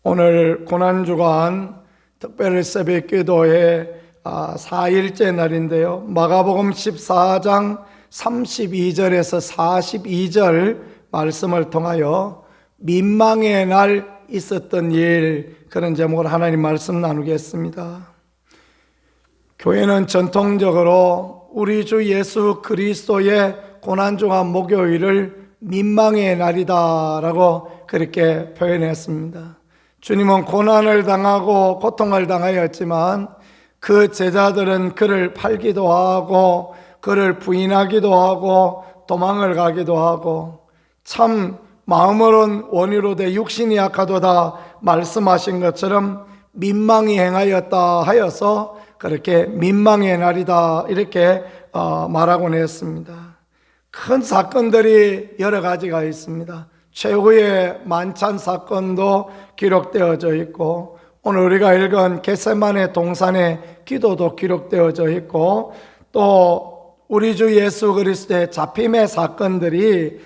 오늘 고난주간 특별 새벽 기도의 4일째 날인데요. 마가복음 14장 32절에서 42절 말씀을 통하여 민망의 날 있었던 일, 그런 제목으로 하나님 말씀 나누겠습니다. 교회는 전통적으로 우리 주 예수 그리스도의 고난주간 목요일을 민망의 날이다라고 그렇게 표현했습니다. 주님은 고난을 당하고 고통을 당하였지만 그 제자들은 그를 팔기도 하고 그를 부인하기도 하고 도망을 가기도 하고, 참 마음으로는 원이로되 육신이 약하도다 말씀하신 것처럼 민망히 행하였다 하여서 그렇게 민망의 날이다 이렇게 말하곤 했습니다. 큰 사건들이 여러 가지가 있습니다. 최후의 만찬 사건도 기록되어져 있고, 오늘 우리가 읽은 겟세마네 동산의 기도도 기록되어져 있고, 또 우리 주 예수 그리스도의 잡힘의 사건들이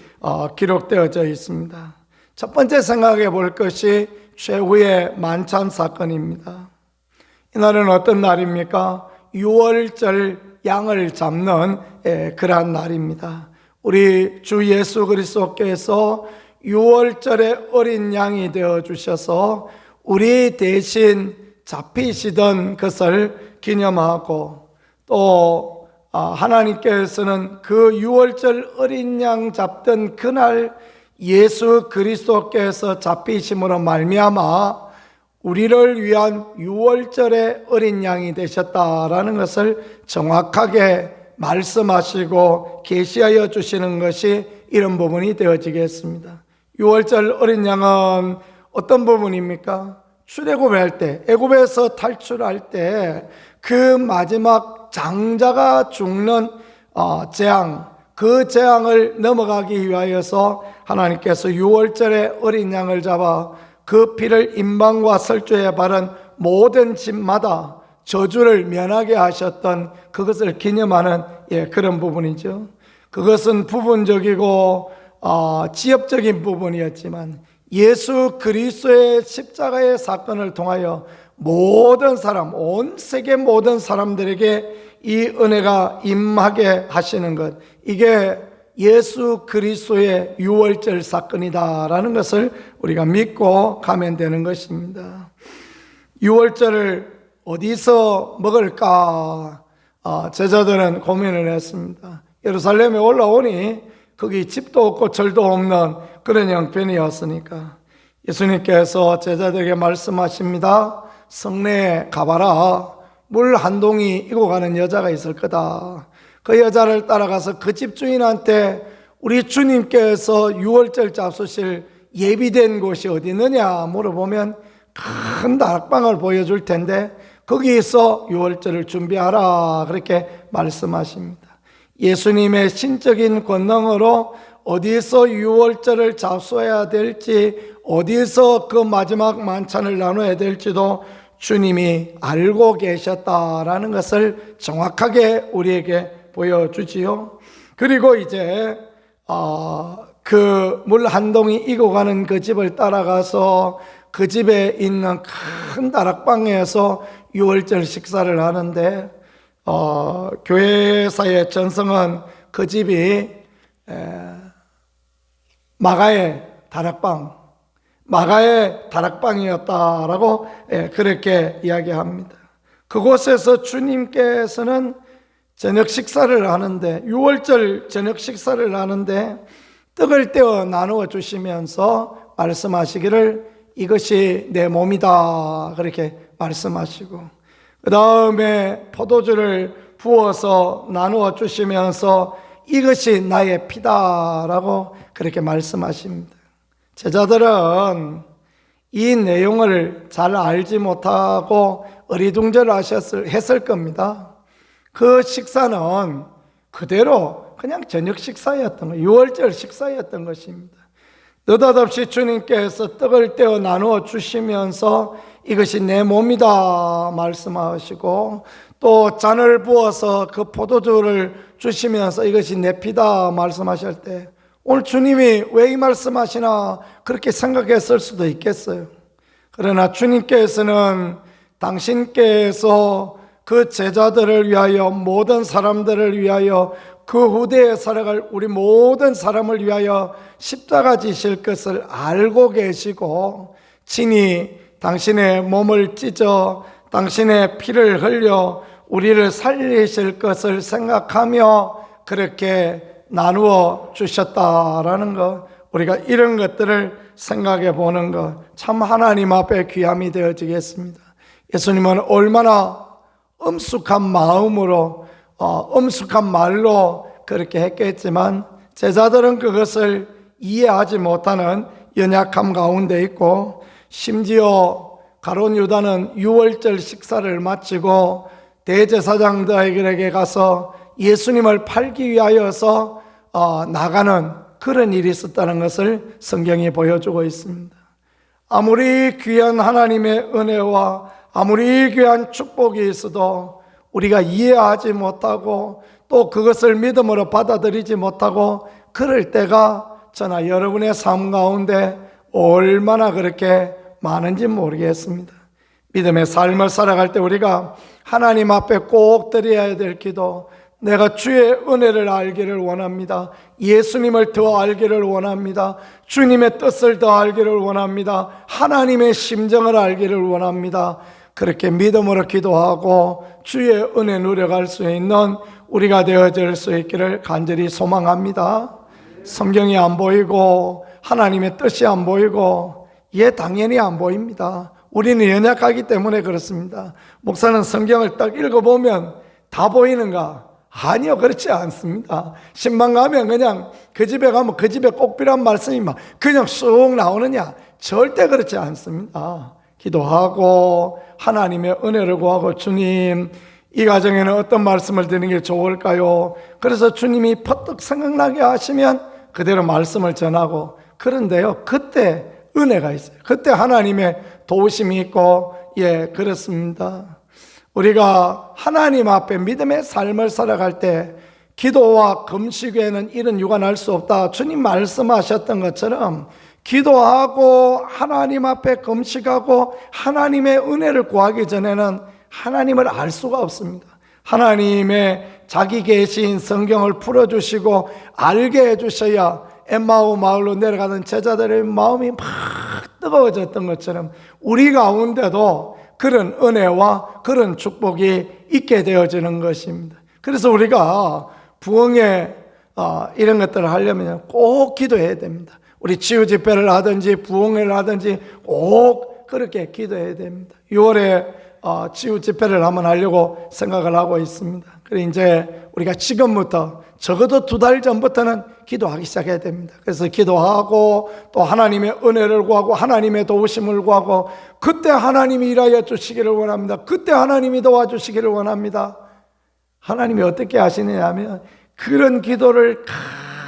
기록되어져 있습니다. 첫 번째 생각해 볼 것이 최후의 만찬 사건입니다. 이날은 어떤 날입니까? 유월절 양을 잡는 그러한 날입니다. 우리 주 예수 그리스도께서 유월절의 어린 양이 되어 주셔서 우리 대신 잡히시던 것을 기념하고, 또 하나님께서는 그 유월절 어린 양 잡던 그날 예수 그리스도께서 잡히심으로 말미암아 우리를 위한 유월절의 어린 양이 되셨다라는 것을 정확하게 말씀하시고 계시하여 주시는 것이 이런 부분이 되어지겠습니다. 유월절 어린 양은 어떤 부분입니까? 출애굽할 때, 애굽에서 탈출할 때 그 마지막 장자가 죽는 재앙, 그 재앙을 넘어가기 위하여서 하나님께서 유월절의 어린 양을 잡아 그 피를 임방과 설주에 바른 모든 집마다 저주를 면하게 하셨던 그것을 기념하는 그런 부분이죠. 그것은 부분적이고 지엽적인 부분이었지만 예수 그리스도의 십자가의 사건을 통하여 모든 사람, 온 세계 모든 사람들에게 이 은혜가 임하게 하시는 것, 이게 예수 그리스도의 유월절 사건이다라는 것을 우리가 믿고 가면 되는 것입니다. 유월절을 어디서 먹을까? 제자들은 고민을 했습니다. 예루살렘에 올라오니 거기 집도 없고 절도 없는 그런 형편이었으니까 예수님께서 제자들에게 말씀하십니다. 성내에 가봐라. 물 한 동이 이고 가는 여자가 있을 거다. 그 여자를 따라가서 그 집 주인한테 우리 주님께서 유월절 잡수실 예비된 곳이 어디 있느냐 물어보면 큰 다락방을 보여줄 텐데 거기에서 유월절을 준비하라 그렇게 말씀하십니다. 예수님의 신적인 권능으로 어디서 유월절을 잡수해야 될지, 어디서 그 마지막 만찬을 나눠야 될지도 주님이 알고 계셨다라는 것을 정확하게 우리에게 보여주지요. 그리고 이제 그 물 한 동이 이고 가는 그 집을 따라가서 그 집에 있는 큰 다락방에서 유월절 식사를 하는데, 교회사의 전성은 그 집이 마가의 다락방이었다라고 그렇게 이야기합니다. 그곳에서 주님께서는 저녁 식사를 하는데, 유월절 저녁 식사를 하는데 떡을 떼어 나누어 주시면서 말씀하시기를 이것이 내 몸이다 그렇게 말씀하시고, 그 다음에 포도주를 부어서 나누어 주시면서 이것이 나의 피다라고 그렇게 말씀하십니다. 제자들은 이 내용을 잘 알지 못하고 어리둥절했을 겁니다. 그 식사는 그대로 그냥 저녁 식사였던 거, 유월절 식사였던 것입니다. 느닷없이 주님께서 떡을 떼어 나누어 주시면서 이것이 내 몸이다 말씀하시고, 또 잔을 부어서 그 포도주를 주시면서 이것이 내 피다 말씀하실 때, 오늘 주님이 왜 이 말씀하시나 그렇게 생각했을 수도 있겠어요. 그러나 주님께서는 당신께서 그 제자들을 위하여, 모든 사람들을 위하여, 그 후대에 살아갈 우리 모든 사람을 위하여 십자가 지실 것을 알고 계시고 친히 당신의 몸을 찢어 당신의 피를 흘려 우리를 살리실 것을 생각하며 그렇게 나누어 주셨다라는 것, 우리가 이런 것들을 생각해 보는 것, 참 하나님 앞에 귀함이 되어지겠습니다. 예수님은 얼마나 엄숙한 마음으로 엄숙한 말로 그렇게 했겠지만 제자들은 그것을 이해하지 못하는 연약함 가운데 있고, 심지어 가룟 유다는 유월절 식사를 마치고 대제사장들에게 가서 예수님을 팔기 위하여서 나가는 그런 일이 있었다는 것을 성경이 보여주고 있습니다. 아무리 귀한 하나님의 은혜와 아무리 귀한 축복이 있어도 우리가 이해하지 못하고 또 그것을 믿음으로 받아들이지 못하고 그럴 때가 저나 여러분의 삶 가운데 얼마나 그렇게 많은지 모르겠습니다. 믿음의 삶을 살아갈 때 우리가 하나님 앞에 꼭 드려야 될 기도, 내가 주의 은혜를 알기를 원합니다. 예수님을 더 알기를 원합니다. 주님의 뜻을 더 알기를 원합니다. 하나님의 심정을 알기를 원합니다. 그렇게 믿음으로 기도하고 주의 은혜 누려갈 수 있는 우리가 되어질 수 있기를 간절히 소망합니다. 성경이 안 보이고 하나님의 뜻이 안 보이고 당연히 안 보입니다. 우리는 연약하기 때문에 그렇습니다. 목사는 성경을 딱 읽어보면 다 보이는가? 아니요, 그렇지 않습니다. 신방 가면 그냥 그 집에 가면 그 집에 꼭 필요한 말씀이 막 그냥 쑥 나오느냐? 절대 그렇지 않습니다. 기도하고 하나님의 은혜를 구하고, 주님, 이 가정에는 어떤 말씀을 드리는 게 좋을까요? 그래서 주님이 퍼뜩 생각나게 하시면 그대로 말씀을 전하고, 그런데요, 그때 은혜가 있어요. 그때 하나님의 도우심이 있고, 그렇습니다. 우리가 하나님 앞에 믿음의 삶을 살아갈 때 기도와 금식 외에는 이런 유관할 수 없다. 주님 말씀하셨던 것처럼 기도하고 하나님 앞에 금식하고 하나님의 은혜를 구하기 전에는 하나님을 알 수가 없습니다. 하나님의 자기 계신 성경을 풀어주시고 알게 해주셔야 엠마오 마을로 내려가는 제자들의 마음이 막 뜨거워졌던 것처럼 우리 가운데도 그런 은혜와 그런 축복이 있게 되어지는 것입니다. 그래서 우리가 부흥회 이런 것들을 하려면 꼭 기도해야 됩니다. 우리 치유 집회를 하든지 부흥회를 하든지 꼭 그렇게 기도해야 됩니다. 6월에 치유 집회를 한번 하려고 생각을 하고 있습니다. 그래서 이제 우리가 지금부터 적어도 2달 전부터는 기도하기 시작해야 됩니다. 그래서 기도하고 또 하나님의 은혜를 구하고 하나님의 도우심을 구하고, 그때 하나님이 일하여 주시기를 원합니다. 그때 하나님이 도와주시기를 원합니다. 하나님이 어떻게 하시느냐 하면 그런 기도를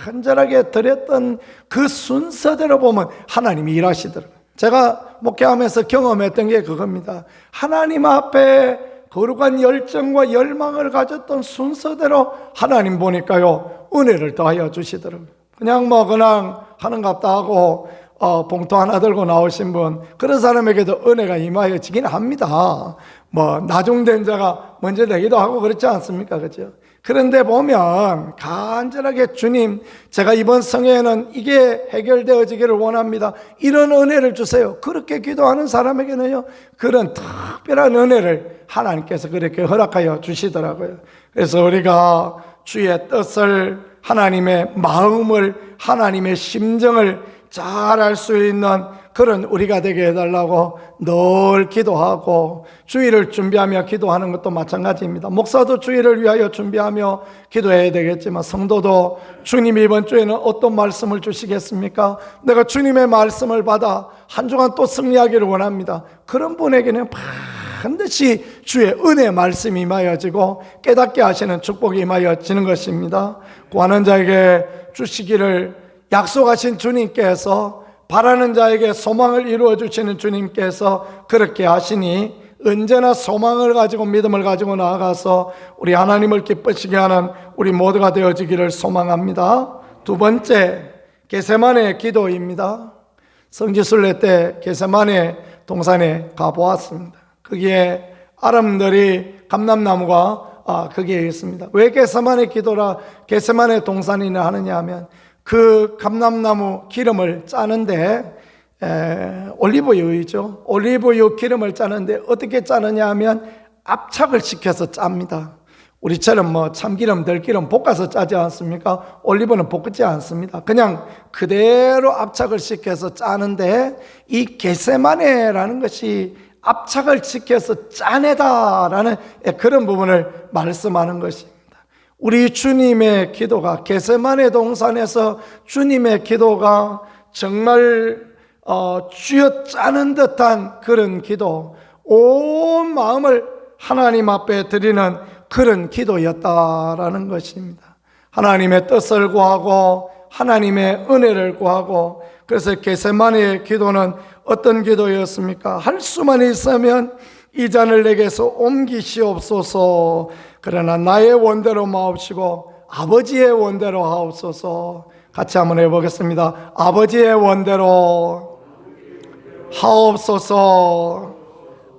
간절하게 드렸던 그 순서대로 보면 하나님이 일하시더라고요. 제가 목회하면서 경험했던 게 그겁니다. 하나님 앞에 거룩한 열정과 열망을 가졌던 순서대로 하나님 보니까요, 은혜를 더하여 주시더라고요. 그냥 하는 것 같다 하고 봉투 하나 들고 나오신 분, 그런 사람에게도 은혜가 임하여 지긴 합니다. 나중된 자가 먼저 되기도 하고 그렇지 않습니까? 그렇죠? 그런데 보면 간절하게 주님, 제가 이번 성회에는 이게 해결되어지기를 원합니다. 이런 은혜를 주세요. 그렇게 기도하는 사람에게는요, 그런 특별한 은혜를 하나님께서 그렇게 허락하여 주시더라고요. 그래서 우리가 주의 뜻을, 하나님의 마음을, 하나님의 심정을 잘 알 수 있는 그런 우리가 되게 해달라고 늘 기도하고, 주일을 준비하며 기도하는 것도 마찬가지입니다. 목사도 주일을 위하여 준비하며 기도해야 되겠지만, 성도도 주님이 이번 주에는 어떤 말씀을 주시겠습니까? 내가 주님의 말씀을 받아 한 주간 또 승리하기를 원합니다. 그런 분에게는 반드시 주의 은혜 말씀이 임하여지고 깨닫게 하시는 축복이 임하여지는 것입니다. 구하는 자에게 주시기를 약속하신 주님께서, 바라는 자에게 소망을 이루어 주시는 주님께서 그렇게 하시니 언제나 소망을 가지고 믿음을 가지고 나아가서 우리 하나님을 기쁘시게 하는 우리 모두가 되어지기를 소망합니다. 2번째, 겟세마네 기도입니다. 성지순례 때 겟세마네 동산에 가보았습니다. 거기에 아람들이 감람나무가 거기에 있습니다. 왜 겟세마네 기도라 겟세마네 동산이나 하느냐 하면 그 감람나무 기름을 짜는데 올리브유이죠. 올리브유 기름을 짜는데 어떻게 짜느냐 하면 압착을 시켜서 짭니다. 우리처럼 뭐 참기름, 들기름 볶아서 짜지 않습니까? 올리브는 볶지 않습니다. 그냥 그대로 압착을 시켜서 짜는데 이 겟세마네라는 것이 압착을 시켜서 짜내다라는 그런 부분을 말씀하는 것입니다. 우리 주님의 기도가 겟세마네 동산에서 주님의 기도가 정말 쥐어짜는 듯한 그런 기도, 온 마음을 하나님 앞에 드리는 그런 기도였다라는 것입니다. 하나님의 뜻을 구하고 하나님의 은혜를 구하고, 그래서 겟세마네의 기도는 어떤 기도였습니까? 할 수만 있으면 이 잔을 내게서 옮기시옵소서. 그러나 나의 원대로 마옵시고 아버지의 원대로 하옵소서. 같이 한번 해보겠습니다. 아버지의 원대로 하옵소서.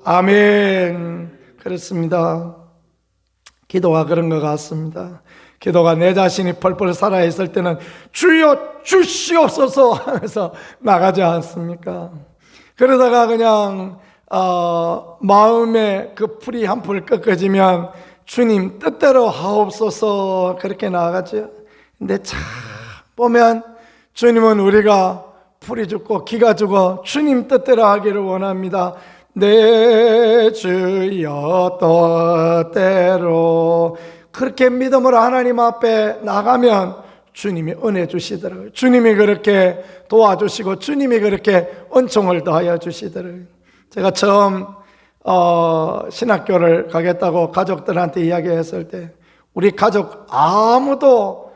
아멘. 그렇습니다. 기도가 그런 것 같습니다. 기도가 내 자신이 펄펄 살아있을 때는 주여 주시옵소서 하면서 나가지 않습니까? 그러다가 그냥 마음에 그 풀이 한풀 꺾어지면 주님 뜻대로 하옵소서 그렇게 나가죠. 근데 참 보면 주님은 우리가 풀이 죽고 기가 죽어 주님 뜻대로 하기를 원합니다. 내 주여 뜻대로 그렇게 믿음으로 하나님 앞에 나가면 주님이 은혜 주시더라고요. 주님이 그렇게 도와주시고 주님이 그렇게 은총을 더하여 주시더라고요. 제가 처음 신학교를 가겠다고 가족들한테 이야기했을 때 우리 가족 아무도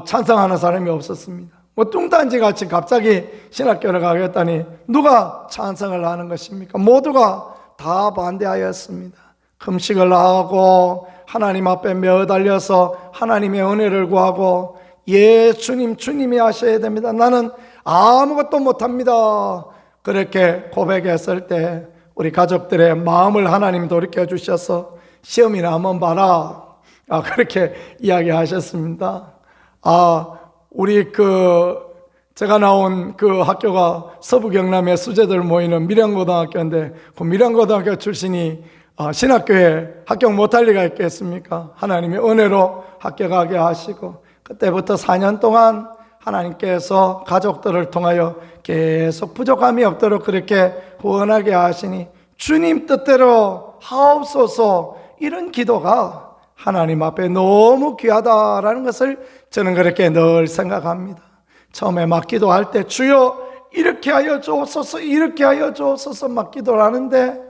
찬성하는 사람이 없었습니다. 뭐 뚱딴지 같이 갑자기 신학교를 가겠다니 누가 찬성을 하는 것입니까? 모두가 다 반대하였습니다. 금식을 하고 하나님 앞에 매어달려서 하나님의 은혜를 구하고, 예 주님, 주님이 하셔야 됩니다. 나는 아무것도 못합니다. 그렇게 고백했을 때 우리 가족들의 마음을 하나님 돌이켜 주셔서 시험이나 한번 봐라, 그렇게 이야기하셨습니다. 우리 제가 나온 그 학교가 서부 경남의 수재들 모이는 밀양고등학교인데 그 밀양고등학교 출신이 신학교에 합격 못할 리가 있겠습니까? 하나님의 은혜로 합격하게 하시고, 그때부터 4년 동안 하나님께서 가족들을 통하여 계속 부족함이 없도록 그렇게 구원하게 하시니 주님 뜻대로 하옵소서, 이런 기도가 하나님 앞에 너무 귀하다라는 것을 저는 그렇게 늘 생각합니다. 처음에 막 기도할 때 주여 이렇게 하여 주옵소서, 이렇게 하여 주옵소서 막 기도를 하는데,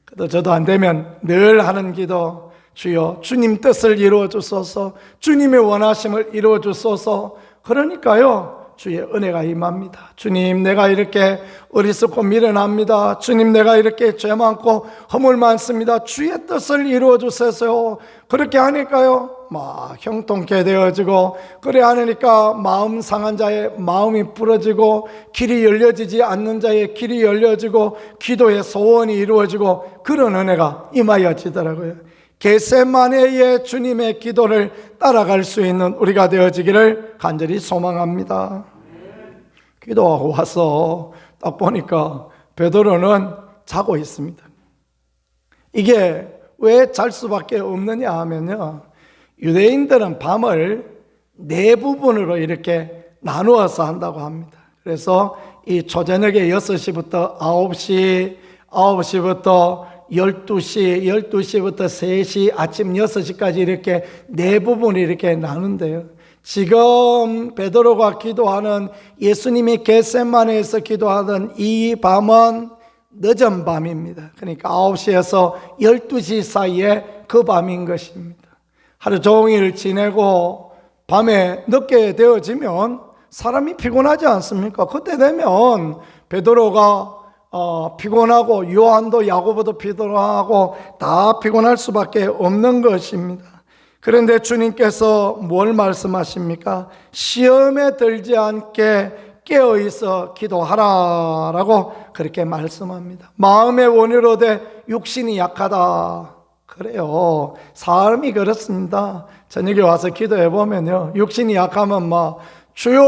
그래도 저도 안 되면 늘 하는 기도, 주여 주님 뜻을 이루어 주소서, 주님의 원하심을 이루어 주소서. 그러니까요 주의 은혜가 임합니다. 주님, 내가 이렇게 어리석고 미련합니다. 주님, 내가 이렇게 죄 많고 허물 많습니다. 주의 뜻을 이루어 주세요. 그렇게 하니까요 막 형통케 되어지고, 그래 하니까 마음 상한 자의 마음이 부러지고, 길이 열려지지 않는 자의 길이 열려지고, 기도의 소원이 이루어지고, 그런 은혜가 임하여지더라고요. 겟세마네의 주님의 기도를 따라갈 수 있는 우리가 되어지기를 간절히 소망합니다. 기도하고 와서 딱 보니까 베드로는 자고 있습니다. 이게 왜 잘 수밖에 없느냐 하면요, 유대인들은 밤을 4부분으로 이렇게 나누어서 한다고 합니다. 그래서 이 초저녁에 6시부터 9시, 9시부터 12시, 12시부터 3시, 아침 6시까지 이렇게 4부분이 이렇게 나눈대요. 지금 베드로가 기도하는, 예수님이 겟세마네에서 기도하던 이 밤은 늦은 밤입니다. 그러니까 9시에서 12시 사이에 그 밤인 것입니다. 하루 종일 지내고 밤에 늦게 되어지면 사람이 피곤하지 않습니까? 그때 되면 베드로가 피곤하고, 요한도 야고보도 피곤하고 다 피곤할 수밖에 없는 것입니다. 그런데 주님께서 뭘 말씀하십니까? 시험에 들지 않게 깨어있어 기도하라라고 그렇게 말씀합니다. 마음의 원의로 돼 육신이 약하다. 그래요. 삶이 그렇습니다. 저녁에 와서 기도해 보면요, 육신이 약하면 막 주여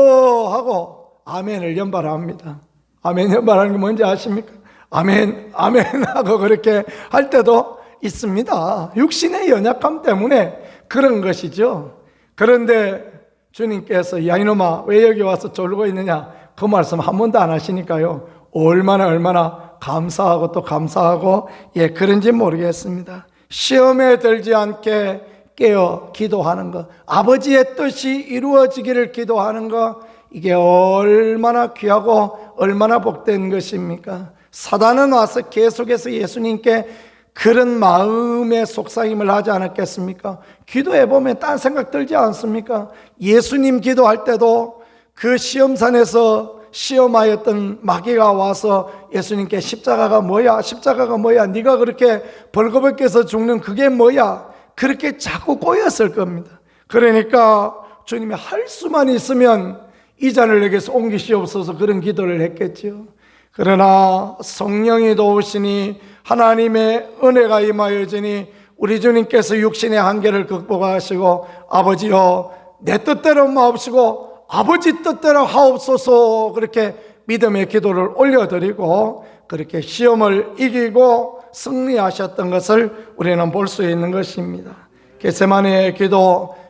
하고 아멘을 연발합니다. 아멘 연발하는 게 뭔지 아십니까? 아멘 아멘 하고 그렇게 할 때도 있습니다. 육신의 연약함 때문에 그런 것이죠. 그런데 주님께서 야 이놈아 왜 여기 와서 졸고 있느냐, 그 말씀 한 번도 안 하시니까요, 얼마나 감사하고 또 감사하고 그런지 모르겠습니다. 시험에 들지 않게 깨어 기도하는 것, 아버지의 뜻이 이루어지기를 기도하는 것, 이게 얼마나 귀하고 얼마나 복된 것입니까? 사단은 와서 계속해서 예수님께 그런 마음의 속삭임을 하지 않았겠습니까? 기도해보면 딴 생각 들지 않습니까? 예수님 기도할 때도 그 시험산에서 시험하였던 마귀가 와서 예수님께 십자가가 뭐야? 십자가가 뭐야? 네가 그렇게 벌거벗겨서 죽는 그게 뭐야? 그렇게 자꾸 꼬였을 겁니다. 그러니까 주님이 할 수만 있으면 이 잔을 내게서 옮기시옵소서 그런 기도를 했겠죠. 그러나 성령이 도우시니 하나님의 은혜가 임하여지니 우리 주님께서 육신의 한계를 극복하시고 아버지여 내 뜻대로 마옵시고 아버지 뜻대로 하옵소서 그렇게 믿음의 기도를 올려드리고 그렇게 시험을 이기고 승리하셨던 것을 우리는 볼 수 있는 것입니다. 겟세마네의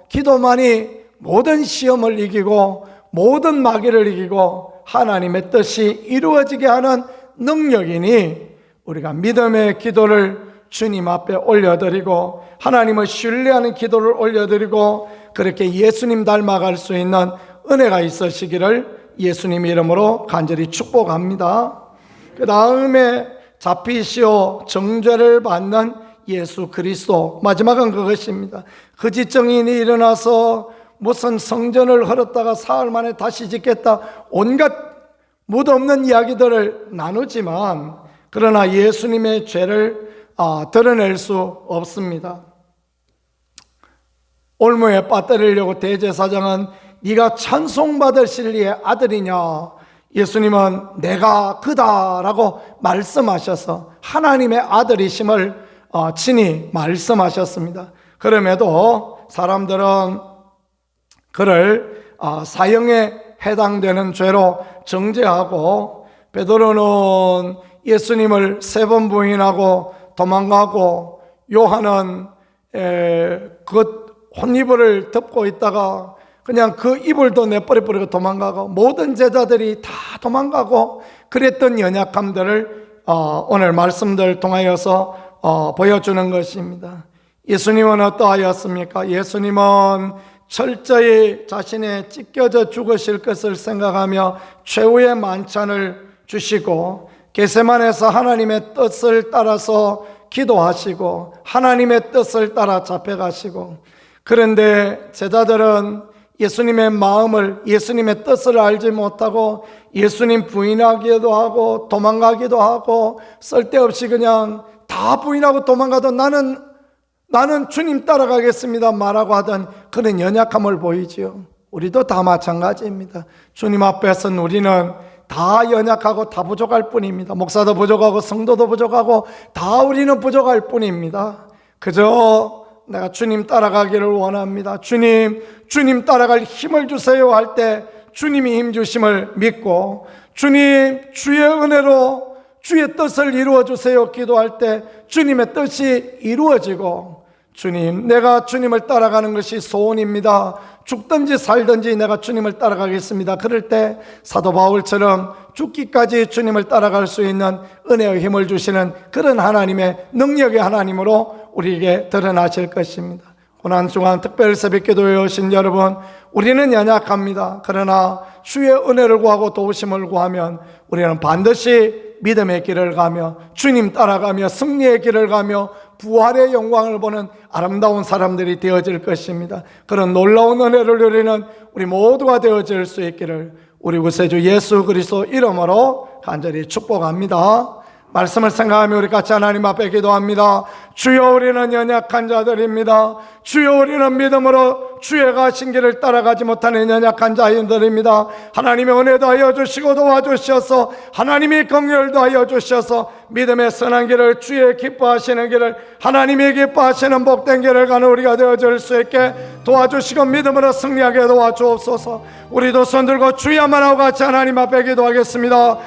기도만이 모든 시험을 이기고 모든 마귀를 이기고 하나님의 뜻이 이루어지게 하는 능력이니 우리가 믿음의 기도를 주님 앞에 올려드리고 하나님을 신뢰하는 기도를 올려드리고 그렇게 예수님 닮아갈 수 있는 은혜가 있으시기를 예수님 이름으로 간절히 축복합니다. 그 다음에 잡히시오 정죄를 받는 예수 그리스도, 마지막은 그것입니다. 거짓 증인이 일어나서 무슨 성전을 헐었다가 사흘 만에 다시 짓겠다, 온갖 무덤없는 이야기들을 나누지만 그러나 예수님의 죄를 드러낼 수 없습니다. 올무에 빠뜨리려고 대제사장은 네가 찬송받을 진리의 아들이냐, 예수님은 내가 그다라고 말씀하셔서 하나님의 아들이심을 친히 말씀하셨습니다. 그럼에도 사람들은 그를 사형에 해당되는 죄로 정죄하고 베드로는 예수님을 3번 부인하고 도망가고 요한은 그 혼이불을 덮고 있다가 그냥 그 이불도 내버려버리고 도망가고 모든 제자들이 다 도망가고 그랬던 연약함들을 오늘 말씀들 통하여서 보여주는 것입니다. 예수님은 어떠하였습니까? 예수님은 철저히 자신의 찢겨져 죽으실 것을 생각하며 최후의 만찬을 주시고 겟세마네에서 하나님의 뜻을 따라서 기도하시고 하나님의 뜻을 따라 잡혀가시고, 그런데 제자들은 예수님의 마음을, 예수님의 뜻을 알지 못하고 예수님 부인하기도 하고 도망가기도 하고 쓸데없이 그냥 다 부인하고 도망가도 나는 주님 따라가겠습니다 말하고 하던 그런 연약함을 보이지요. 우리도 다 마찬가지입니다. 주님 앞에서는 우리는 다 연약하고 다 부족할 뿐입니다. 목사도 부족하고 성도도 부족하고 다 우리는 부족할 뿐입니다. 그저 내가 주님 따라가기를 원합니다. 주님 따라갈 힘을 주세요 할 때 주님이 힘 주심을 믿고, 주님 주의 은혜로 주의 뜻을 이루어 주세요 기도할 때 주님의 뜻이 이루어지고, 주님 내가 주님을 따라가는 것이 소원입니다. 죽든지 살든지 내가 주님을 따라가겠습니다. 그럴 때 사도 바울처럼 죽기까지 주님을 따라갈 수 있는 은혜의 힘을 주시는 그런 하나님의 능력의 하나님으로 우리에게 드러나실 것입니다. 고난중한 특별 새벽기도에 오신 여러분, 우리는 연약합니다. 그러나 주의 은혜를 구하고 도우심을 구하면 우리는 반드시 믿음의 길을 가며 주님 따라가며 승리의 길을 가며 부활의 영광을 보는 아름다운 사람들이 되어질 것입니다. 그런 놀라운 은혜를 누리는 우리 모두가 되어질 수 있기를 우리 구세주 예수 그리스도 이름으로 간절히 축복합니다. 말씀을 생각하며 우리 같이 하나님 앞에 기도합니다. 주여, 우리는 연약한 자들입니다. 주여, 우리는 믿음으로 주의 가신 길을 따라가지 못하는 연약한 자인들입니다. 하나님의 은혜도 하여 주시고 도와주셔서, 하나님의 긍휼도 하여 주셔서 믿음의 선한 길을, 주의 기뻐하시는 길을, 하나님이 기뻐하시는 복된 길을 가는 우리가 되어줄 수 있게 도와주시고 믿음으로 승리하게 도와주옵소서. 우리도 손들고 주야만 하고 같이 하나님 앞에 기도하겠습니다.